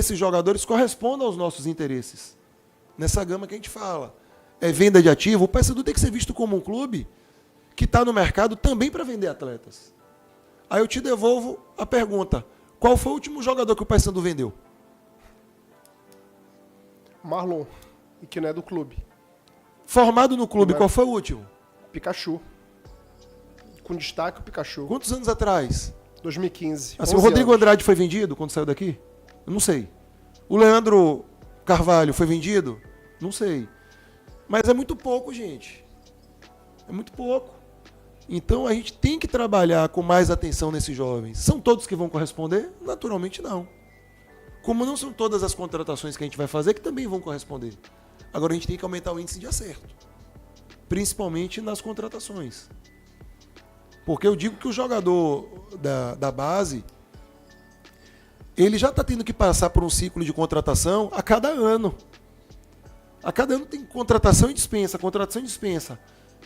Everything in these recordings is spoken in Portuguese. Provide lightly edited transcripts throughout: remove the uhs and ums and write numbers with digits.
esses jogadores correspondam aos nossos interesses. Nessa gama que a gente fala. É venda de ativo, o Paysandu tem que ser visto como um clube que está no mercado também para vender atletas. Aí eu te devolvo a pergunta. Qual foi o último jogador que o Paysandu vendeu? Marlon, e que não é do clube. Formado no clube, qual foi o último? Pikachu. Com destaque o Pikachu. Quantos anos atrás? 2015. Assim, o Rodrigo Andrade foi vendido quando saiu daqui? Eu não sei. O Leandro Carvalho foi vendido? Não sei. Mas é muito pouco, gente. É muito pouco. Então a gente tem que trabalhar com mais atenção nesses jovens. São todos que vão corresponder? Naturalmente não. Como não são todas as contratações que a gente vai fazer que também vão corresponder. Agora a gente tem que aumentar o índice de acerto. Principalmente nas contratações. Porque eu digo que o jogador da base, ele já está tendo que passar por um ciclo de contratação a cada ano. A cada ano tem contratação e dispensa, contratação e dispensa.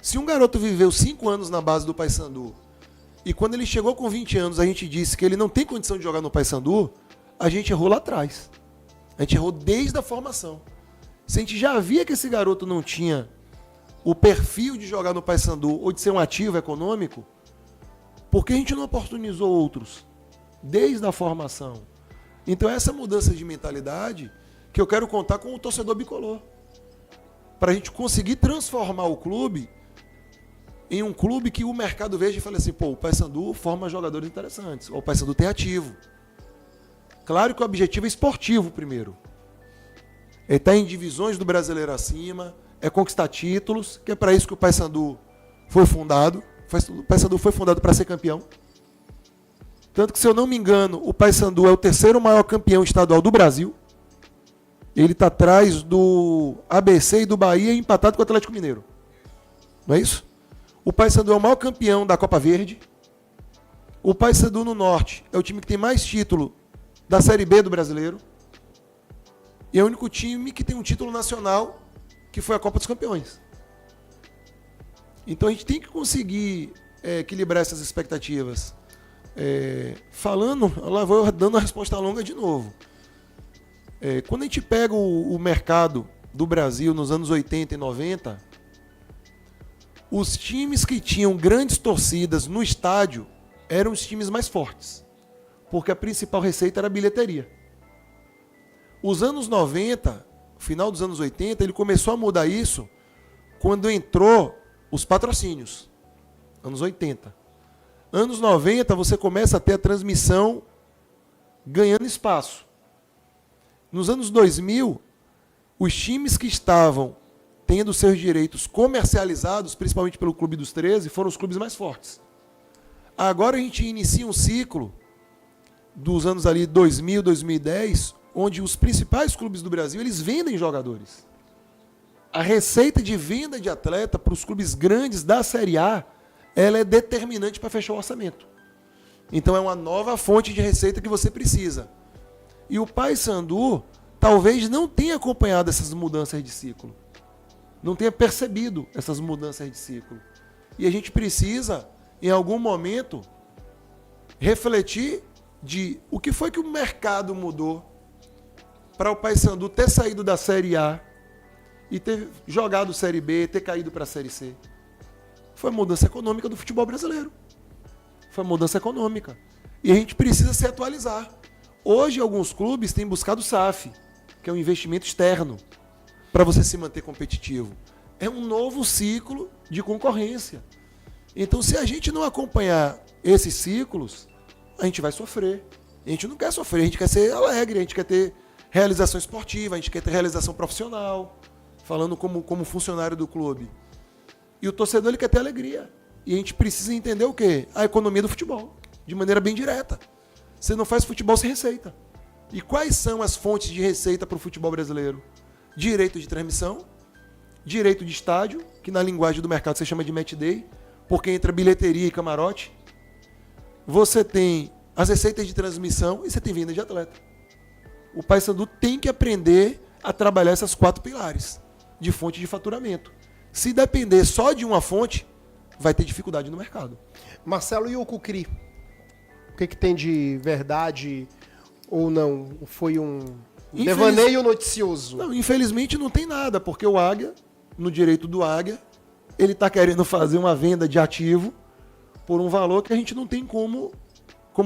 Se um garoto viveu 5 anos na base do Paysandu e quando ele chegou com 20 anos a gente disse que ele não tem condição de jogar no Paysandu, a gente errou lá atrás. A gente errou desde a formação. Se a gente já via que esse garoto não tinha o perfil de jogar no Paysandu ou de ser um ativo econômico, por que a gente não oportunizou outros desde a formação? Então essa mudança de mentalidade que eu quero contar com o torcedor bicolor. Para a gente conseguir transformar o clube em um clube que o mercado veja e fale assim, pô, o Paysandu forma jogadores interessantes, ou o Paysandu tem ativo. Claro que o objetivo é esportivo primeiro. É estar em divisões do brasileiro acima, é conquistar títulos, que é para isso que o Paysandu foi fundado. O Paysandu foi fundado para ser campeão. Tanto que, se eu não me engano, o Paysandu é o terceiro maior campeão estadual do Brasil. Ele está atrás do ABC e do Bahia, empatado com o Atlético Mineiro. Não é isso? O Paysandu é o maior campeão da Copa Verde. O Paysandu no Norte é o time que tem mais título da Série B do Brasileiro. E é o único time que tem um título nacional, que foi a Copa dos Campeões. Então a gente tem que conseguir equilibrar essas expectativas. Falando, lá vou dando a resposta longa de novo. Quando a gente pega o mercado do Brasil nos anos 80 e 90, os times que tinham grandes torcidas no estádio eram os times mais fortes, porque a principal receita era a bilheteria. Os anos 90, final dos anos 80, ele começou a mudar isso quando entrou os patrocínios. Anos 80. Anos 90, você começa a ter a transmissão ganhando espaço. Nos anos 2000, os times que estavam tendo seus direitos comercializados, principalmente pelo Clube dos 13, foram os clubes mais fortes. Agora a gente inicia um ciclo dos anos ali 2000, 2010, onde os principais clubes do Brasil, eles vendem jogadores. A receita de venda de atleta para os clubes grandes da Série A, ela é determinante para fechar o orçamento. Então é uma nova fonte de receita que você precisa. E o Paysandu talvez não tenha acompanhado essas mudanças de ciclo. Não tenha percebido essas mudanças de ciclo. E a gente precisa, em algum momento, refletir de o que foi que o mercado mudou para o Paysandu ter saído da Série A e ter jogado Série B, ter caído para a Série C. Foi a mudança econômica do futebol brasileiro. Foi a mudança econômica. E a gente precisa se atualizar. Hoje, alguns clubes têm buscado o SAF, que é um investimento externo, para você se manter competitivo. É um novo ciclo de concorrência. Então, se a gente não acompanhar esses ciclos, a gente vai sofrer. A gente não quer sofrer, a gente quer ser alegre, a gente quer ter realização esportiva, a gente quer ter realização profissional, falando como funcionário do clube. E o torcedor, ele quer ter alegria. E a gente precisa entender o quê? A economia do futebol, de maneira bem direta. Você não faz futebol sem receita. E quais são as fontes de receita para o futebol brasileiro? Direito de transmissão, direito de estádio, que na linguagem do mercado você chama de match day, porque entra bilheteria e camarote. Você tem as receitas de transmissão e você tem venda de atleta. O Paysandu tem que aprender a trabalhar essas 4 pilares de fonte de faturamento. Se depender só de uma fonte, vai ter dificuldade no mercado. Marcelo, e o Cucri? O que tem de verdade? Ou não? Foi um Infeliz- devaneio noticioso? Não, infelizmente não tem nada, porque o Águia, no direito do Águia, ele está querendo fazer uma venda de ativo por um valor que a gente não tem como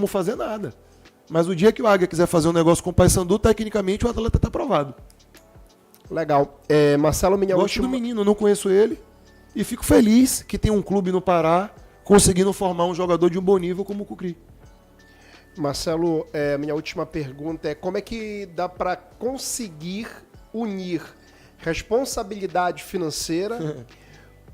fazer nada. Mas o dia que o Águia quiser fazer um negócio com o Paysandu, tecnicamente o atleta está aprovado. Legal. Marcelo, minha Gosto última... do menino, não conheço ele. E fico feliz que tem um clube no Pará conseguindo formar um jogador de um bom nível como o Cucri. Marcelo, minha última pergunta é como é que dá para conseguir unir responsabilidade financeira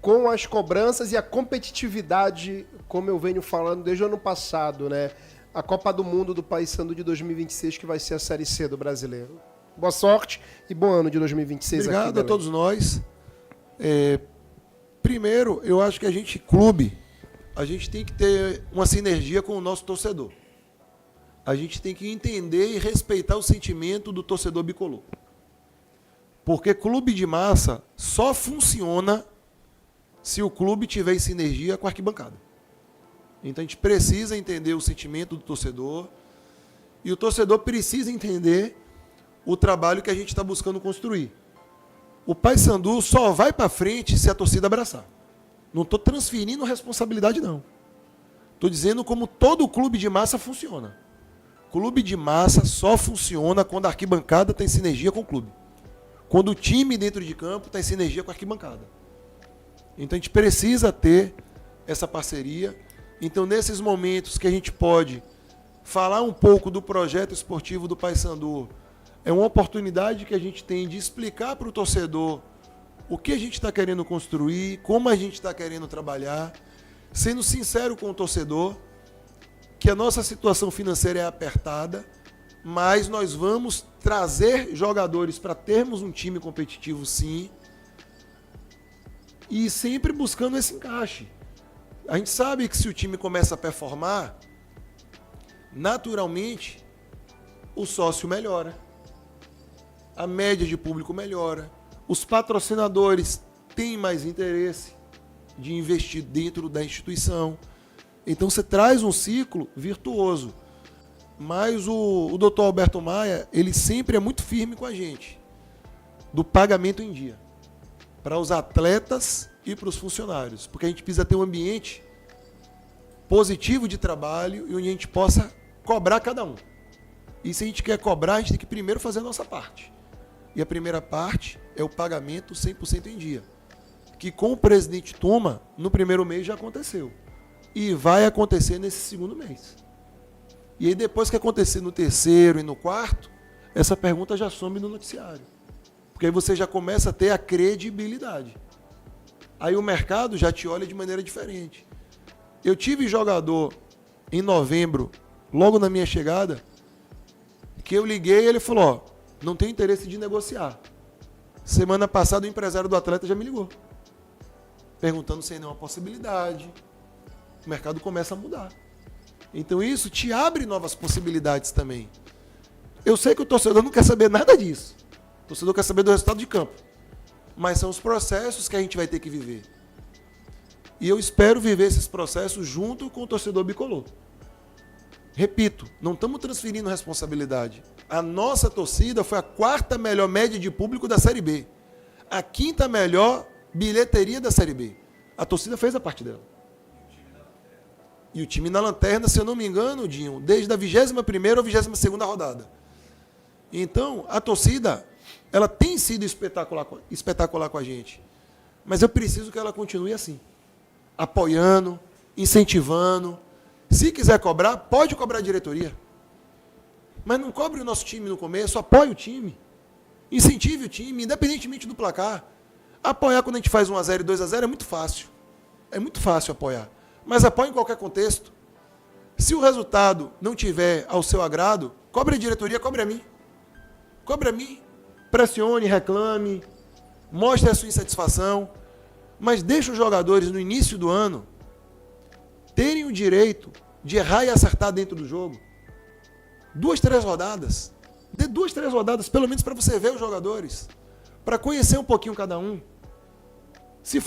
com as cobranças e a competitividade, como eu venho falando desde o ano passado, né? A Copa do Mundo do Paysandu de 2026, que vai ser a Série C do Brasileiro. Boa sorte e bom ano de 2026 aqui. Obrigado a todos nós. Primeiro, eu acho que a gente, clube, a gente tem que ter uma sinergia com o nosso torcedor. A gente tem que entender e respeitar o sentimento do torcedor bicolor. Porque clube de massa só funciona se o clube tiver em sinergia com a arquibancada. Então a gente precisa entender o sentimento do torcedor e o torcedor precisa entender o trabalho que a gente está buscando construir. O Paysandu só vai para frente se a torcida abraçar. Não estou transferindo responsabilidade, não. Estou dizendo como todo clube de massa funciona. Clube de massa só funciona quando a arquibancada tem sinergia com o clube. Quando o time dentro de campo tem sinergia com a arquibancada. Então a gente precisa ter essa parceria. Então nesses momentos que a gente pode falar um pouco do projeto esportivo do Paysandu, é uma oportunidade que a gente tem de explicar para o torcedor o que a gente está querendo construir, como a gente está querendo trabalhar, sendo sincero com o torcedor, que a nossa situação financeira é apertada, mas nós vamos trazer jogadores para termos um time competitivo, sim, e sempre buscando esse encaixe. A gente sabe que se o time começa a performar, naturalmente, o sócio melhora. A média de público melhora. Os patrocinadores têm mais interesse de investir dentro da instituição. Então você traz um ciclo virtuoso. Mas o Dr. Alberto Maia, ele sempre é muito firme com a gente, do pagamento em dia, para os atletas e para os funcionários. Porque a gente precisa ter um ambiente positivo de trabalho e onde a gente possa cobrar cada um. E se a gente quer cobrar, a gente tem que primeiro fazer a nossa parte. E a primeira parte é o pagamento 100% em dia. Que com o presidente Tuma, no primeiro mês já aconteceu. E vai acontecer nesse segundo mês. E aí depois que acontecer no terceiro e no quarto, essa pergunta já some no noticiário. Porque aí você já começa a ter a credibilidade. Aí o mercado já te olha de maneira diferente. Eu tive jogador em novembro, logo na minha chegada, que eu liguei e ele falou, ó, não tenho interesse de negociar. Semana passada o empresário do atleta já me ligou, perguntando se ainda é uma possibilidade. O mercado começa a mudar. Então isso te abre novas possibilidades também. Eu sei que o torcedor não quer saber nada disso. O torcedor quer saber do resultado de campo. Mas são os processos que a gente vai ter que viver. E eu espero viver esses processos junto com o torcedor bicolor. Repito, não estamos transferindo responsabilidade. A nossa torcida foi a 4ª melhor média de público da Série B. A 5ª melhor bilheteria da Série B. A torcida fez a parte dela. E o time na lanterna, se eu não me engano, Dinho, desde a 21ª ou 22ª rodada. Então, a torcida, ela tem sido espetacular com a gente. Mas eu preciso que ela continue assim. Apoiando, incentivando. Se quiser cobrar, pode cobrar a diretoria. Mas não cobre o nosso time no começo, apoie o time. Incentive o time, independentemente do placar. Apoiar quando a gente faz 1-0 e 2-0 é muito fácil. É muito fácil apoiar. Mas apoie em qualquer contexto. Se o resultado não tiver ao seu agrado, cobre a diretoria, cobre a mim. Cobre a mim. Pressione, reclame, mostre a sua insatisfação. Mas deixe os jogadores no início do ano terem o direito de errar e acertar dentro do jogo. 2, 3 rodadas. Dê 2, 3 rodadas, pelo menos para você ver os jogadores. Para conhecer um pouquinho cada um. Se for